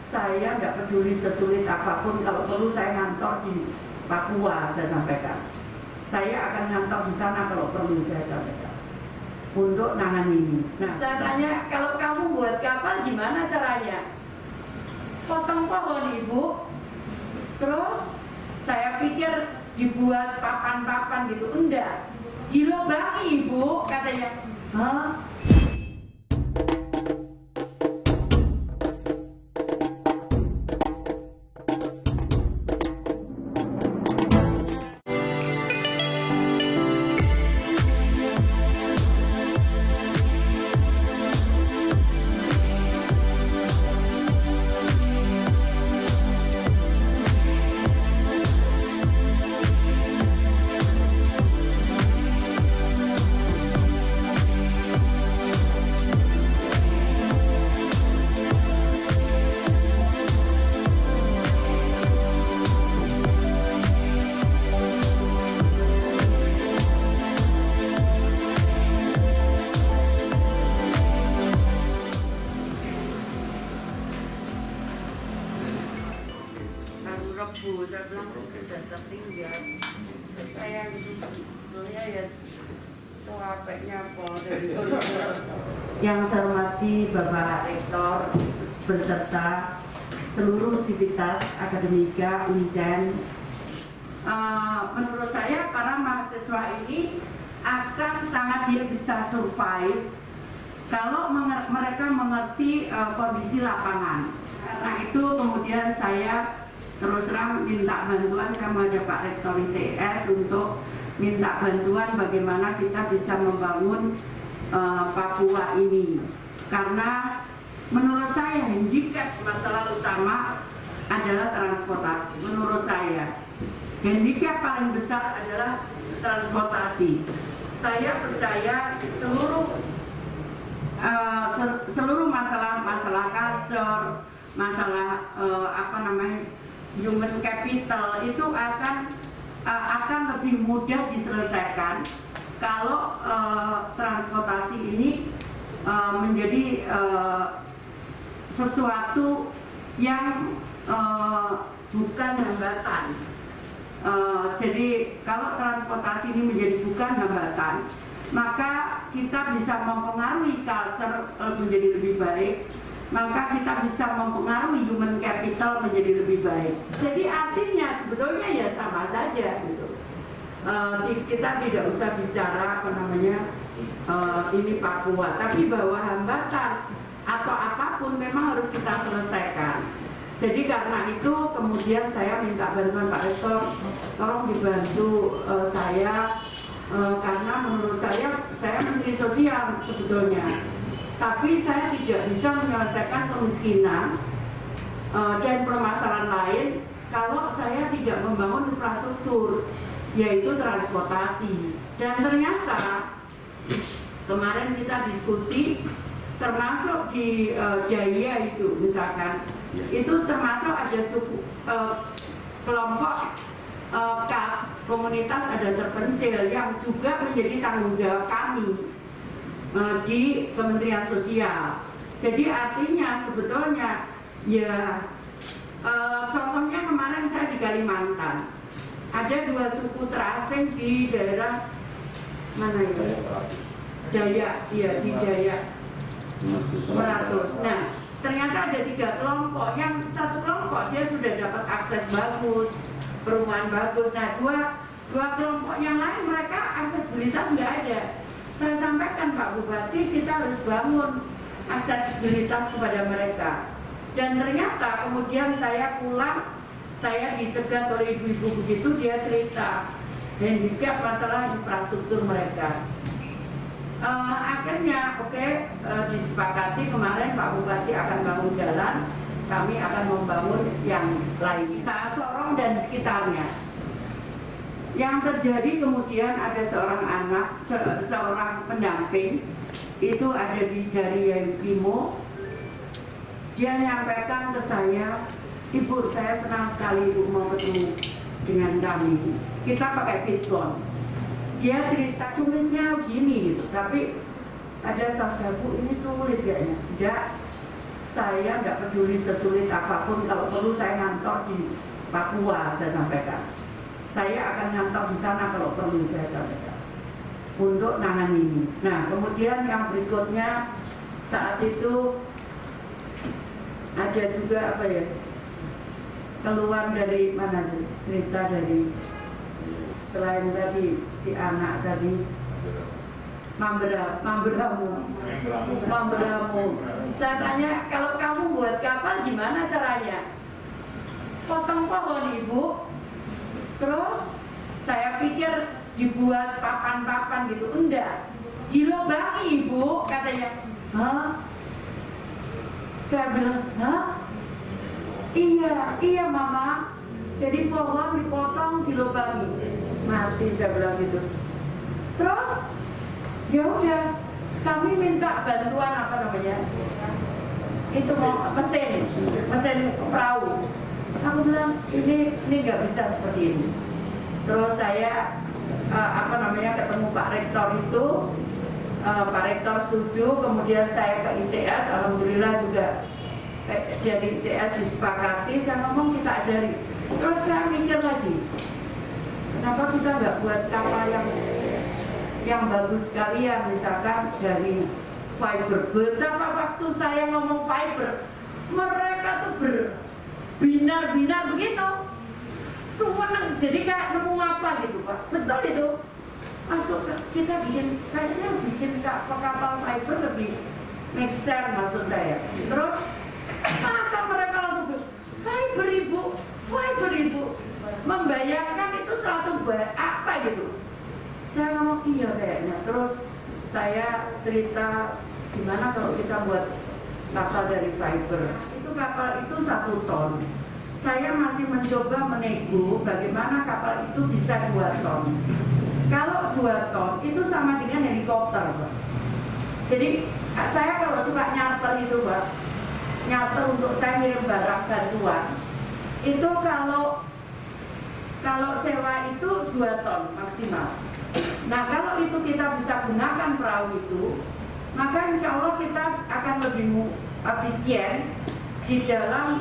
saya nggak peduli sesulit apapun, kalau perlu saya ngantor di Papua, saya sampaikan. Saya akan ngantor di sana kalau perlu, saya sampaikan, untuk nangani ini. Nah, saya tanya, kalau kamu buat kapal gimana caranya? Potong pohon, Ibu. Terus saya pikir dibuat papan-papan gitu, enggak. Dilobangi, Ibu, katanya. Hah? Rebu, saya bilang sudah tertinggal. Saya itu sebenarnya ya capeknya Yang saya hormati Bapak Rektor beserta seluruh sivitas akademika Uniden. Menurut saya para mahasiswa ini akan sangat bisa survive kalau mereka mengerti kondisi lapangan. Karena itu kemudian saya terus terang minta bantuan sama ada Pak Rektor ITS untuk minta bantuan bagaimana kita bisa membangun Papua ini. Karena menurut saya handicap masalah utama adalah transportasi. Menurut saya handicap paling besar adalah transportasi. Saya percaya seluruh masalah culture, masalah human capital itu akan lebih mudah diselesaikan kalau transportasi ini menjadi sesuatu yang bukan hambatan. Jadi kalau transportasi ini menjadi bukan hambatan, maka kita bisa mempengaruhi culture menjadi lebih baik. Maka kita bisa mempengaruhi human capital menjadi lebih baik. Jadi artinya sebetulnya ya sama saja gitu. Kita tidak usah bicara ini Papua, tapi bahwa hambatan atau apapun memang harus kita selesaikan. Jadi karena itu kemudian saya minta bantuan Pak Rektor, tolong dibantu saya karena menurut saya Menteri Sosial sebetulnya. Tapi saya tidak bisa menyelesaikan kemiskinan dan permasalahan lain kalau saya tidak membangun infrastruktur, yaitu transportasi. Dan ternyata kemarin kita diskusi, termasuk di Jaya itu misalkan, itu termasuk ada kelompok komunitas adat terpencil yang juga menjadi tanggung jawab kami di Kementerian Sosial. Jadi artinya sebetulnya ya contohnya kemarin saya di Kalimantan ada 2 suku terasing di daerah mana itu? Dayak, ya di Dayak Meratus. Nah ternyata ada 3 kelompok, yang satu kelompok dia sudah dapat akses bagus, perumahan bagus. Nah dua kelompok yang lain mereka aksesibilitas nggak ada. Saya sampaikan Pak Bupati, kita harus bangun aksesibilitas kepada mereka. Dan ternyata kemudian saya pulang, saya dicegat oleh ibu-ibu begitu, dia cerita handicap masalah infrastruktur mereka. Akhirnya disepakati kemarin Pak Bupati akan bangun jalan, kami akan membangun yang lain, Sorong dan sekitarnya. Yang terjadi kemudian ada seorang anak, seorang pendamping, itu ada dari Yahukimo. Dia menyampaikan ke saya, Ibu, saya senang sekali Ibu mau ketemu dengan kami. Kita pakai Bitcoin. Dia cerita sulitnya gini gitu, tapi ada sahabatku ini sulit kayaknya. Tidak, saya nggak peduli sesulit apapun, kalau perlu saya ngantor di Papua, saya sampaikan. Saya akan ngantor di sana kalau perlu, saya sampaikan, untuk nangani ini. Nah, kemudian yang berikutnya, saat itu ada juga apa ya, keluhan dari mana sih, cerita dari selain tadi si anak tadi Mamberamu. Saya tanya, kalau kamu buat kapal gimana caranya? Potong pohon ibu, terus saya pikir dibuat papan-papan gitu, enggak, dilobangi ibu, katanya. Hah? Saya bilang, hah? Iya mama, jadi pohon dipotong dilobangi. Mati, saya bilang gitu. Terus ya udah, kami minta bantuan apa namanya, itu mau mesin perahu. Aku bilang ini nggak bisa seperti ini. Terus saya ketemu Pak Rektor itu, Pak Rektor setuju. Kemudian saya ke ITS, alhamdulillah juga dari ITS disepakati. Saya ngomong kita ajari. Terus saya mikir lagi, kenapa kita nggak buat kapal yang bagus sekalian, misalkan dari fiber. Betapa waktu saya ngomong fiber, mereka tuh berbinar-binar begitu, seneng, jadi kayak nemu apa gitu Pak. Betul itu. Untuk kita kayaknya bikin kapal fiber lebih make sense, maksud saya. Terus maka mereka langsung fiber ibu, membayangkan itu suatu apa gitu. Saya ngomong iya kayaknya. Terus saya cerita gimana kalau kita buat kapal dari fiber. Itu kapal itu 1 ton. Saya masih mencoba menego bagaimana kapal itu bisa 2 ton. Kalau 2 ton itu sama dengan helikopter, Pak. Jadi saya kalau suka nyarter itu, Pak, nyarter untuk saya ngirim barang bantuan, itu kalau sewa itu 2 ton maksimal. Nah, kalau itu kita bisa gunakan perahu itu, maka insya Allah kita akan lebih efisien di dalam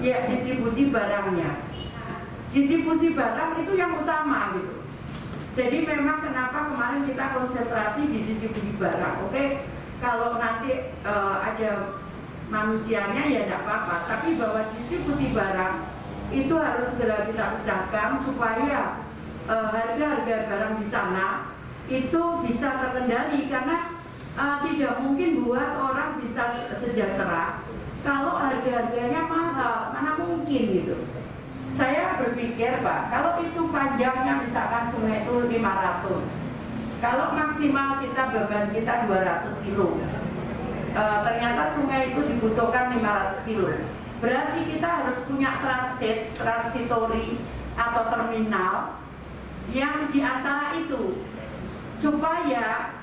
distribusi barangnya. Distribusi barang itu yang utama gitu. Jadi memang kenapa kemarin kita konsentrasi di distribusi barang. Oke, kalau nanti ada manusianya ya tidak apa-apa, tapi bahwa distribusi barang itu harus segera kita pecahkan supaya harga-harga barang di sana itu bisa terkendali, karena tidak mungkin buat orang bisa sejahtera kalau harga-harganya mahal, mana mungkin gitu. Saya berpikir Pak, kalau itu panjangnya misalkan sungai itu 500, kalau maksimal kita beban kita 200 kilo, ternyata sungai itu dibutuhkan 500 kilo. Berarti kita harus punya transitori atau terminal yang di antara itu, supaya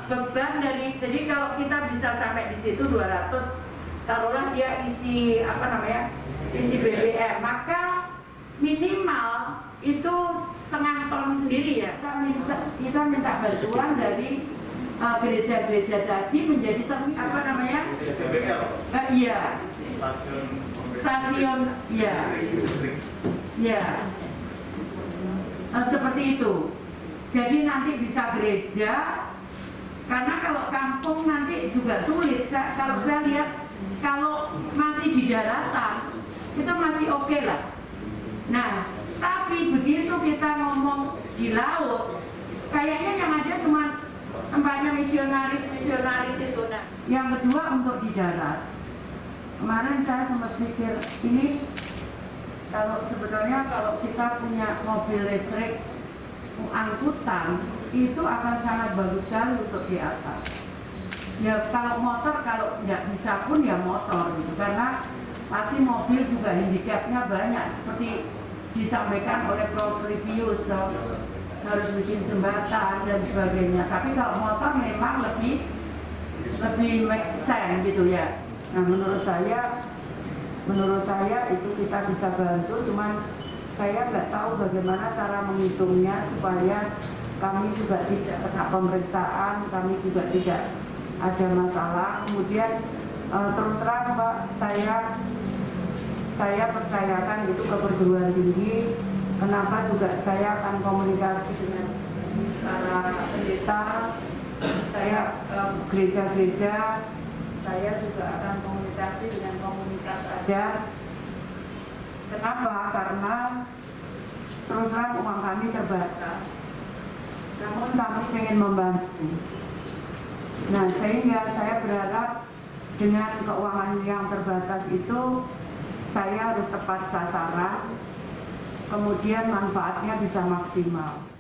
beban dari, jadi kalau kita bisa sampai di situ 200, taruhlah dia isi isi BBM, maka minimal itu setengah ton sendiri ya. Kita minta bantuan dari gereja-gereja tadi menjadi BBL. Iya. Stasiun, ya. Ya. Seperti itu. Jadi nanti bisa gereja, karena kalau kampung nanti juga sulit. Kalau saya lihat, kalau masih di daratan itu masih oke lah. Nah, tapi begitu kita ngomong di laut, kayaknya yang ada cuma tempatnya misionaris itu. Nah, yang kedua untuk di darat. Kemarin saya sempat pikir ini sebetulnya kalau kita punya mobil listrik angkutan itu akan sangat bagus sekali untuk di atas. Ya kalau motor, kalau tidak bisa pun ya motor gitu, karena pasti mobil juga handicapnya banyak seperti disampaikan oleh Prof. Livius, harus bikin jembatan dan sebagainya. Tapi kalau motor memang lebih make sense gitu ya. Nah menurut saya itu kita bisa bantu, cuman saya nggak tahu bagaimana cara menghitungnya supaya kami juga tidak kena pemeriksaan, kami juga tidak ada masalah. Kemudian terus terang Pak, saya percayakan itu ke perguruan tinggi. Kenapa juga saya akan komunikasi dengan para pendeta, saya gereja-gereja, saya juga akan komunikasi dengan komunitas adat. Kenapa? Karena terus terang uang kami terbatas, namun kami ingin membantu. Nah, sehingga saya berharap dengan keuangan yang terbatas itu saya harus tepat sasaran, kemudian manfaatnya bisa maksimal.